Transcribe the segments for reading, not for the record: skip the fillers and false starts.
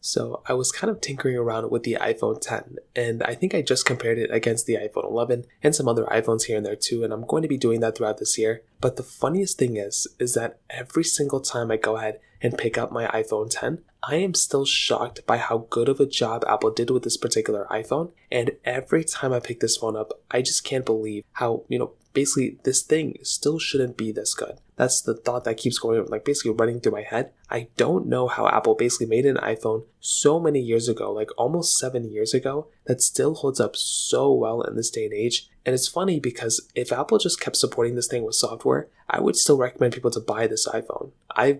So I was kind of tinkering around with the iPhone 10, and I think I just compared it against the iPhone 11 and some other iPhones here and there too, and I'm going to be doing that throughout this year. But the funniest thing is that every single time I go ahead and pick up my iPhone 10, I am still shocked by how good of a job Apple did with this particular iPhone. And every time I pick this phone up, I just can't believe how, basically this thing still shouldn't be this good. That's the thought that keeps going, basically running through my head. I don't know how Apple basically made an iPhone so many years ago, like almost 7 years ago, that still holds up so well in this day and age. And it's funny because if Apple just kept supporting this thing with software, I would still recommend people to buy this iPhone. I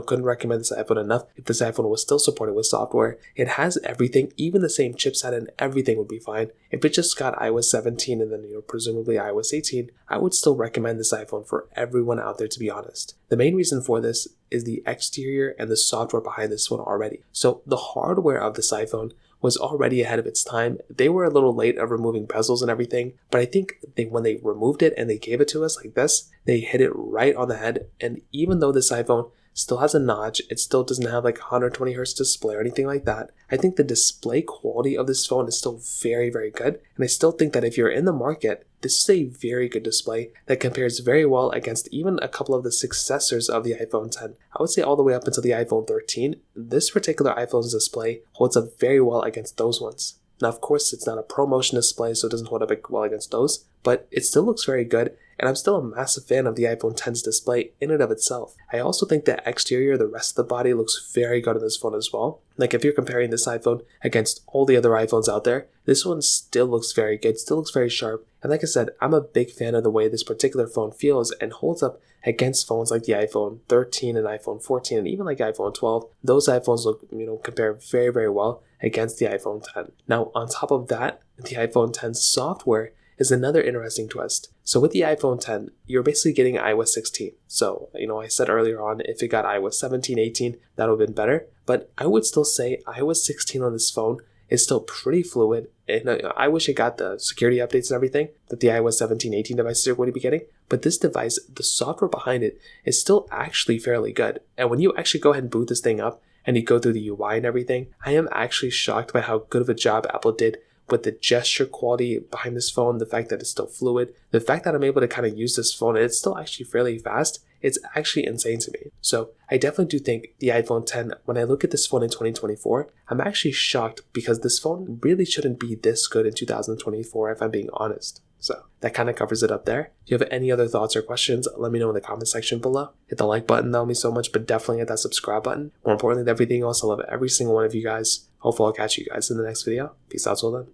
couldn't recommend this iPhone enough if this iPhone was still supported with software. It has everything, even the same chipset, and everything would be fine. If it just got iOS 17 and then, presumably iOS 18, I would still recommend this iPhone for everyone out there, to be honest. The main reason for this is the exterior and the software behind this phone already. So the hardware of this iPhone was already ahead of its time. They were a little late of removing bezels and everything, but I think when they removed it and they gave it to us like this, they hit it right on the head. And even though this iPhone still has a notch, it still doesn't have like 120 hertz display or anything like that, I think the display quality of this phone is still very, very good. And I still think that if you're in the market, this is a very good display that compares very well against even a couple of the successors of the iPhone 10. I would say all the way up until the iPhone 13, this particular iPhone's display holds up very well against those ones. Now, of course, it's not a ProMotion display, so it doesn't hold up well against those, but it still looks very good, and I'm still a massive fan of the iPhone 10's display in and of itself. I also think the exterior, the rest of the body, looks very good on this phone as well. Like if you're comparing this iPhone against all the other iPhones out there, this one still looks very good, still looks very sharp. And like I said, I'm a big fan of the way this particular phone feels and holds up against phones like the iPhone 13 and iPhone 14 and even like iPhone 12. Those iPhones look, compare very, very well against the iPhone 10. Now, on top of that, the iPhone 10 software is another interesting twist. So with the iPhone 10, you're basically getting iOS 16. So, I said earlier on, if it got iOS 17, 18, that would have been better. But I would still say iOS 16 on this phone is still pretty fluid. And I wish it got the security updates and everything that the iOS 17, 18 devices are going to be getting. But this device, the software behind it is still actually fairly good. And when you actually go ahead and boot this thing up and you go through the UI and everything, I am actually shocked by how good of a job Apple did with the gesture quality behind this phone, the fact that it's still fluid, the fact that I'm able to kind of use this phone and it's still actually fairly fast. It's actually insane to me. So I definitely do think the iPhone 10, when I look at this phone in 2024, I'm actually shocked because this phone really shouldn't be this good in 2024 if I'm being honest. So that kind of covers it up there. If you have any other thoughts or questions, let me know in the comment section below. Hit the like button, that would mean so much, but definitely hit that subscribe button. More importantly than everything else, I love every single one of you guys. Hopefully I'll catch you guys in the next video. Peace out till then.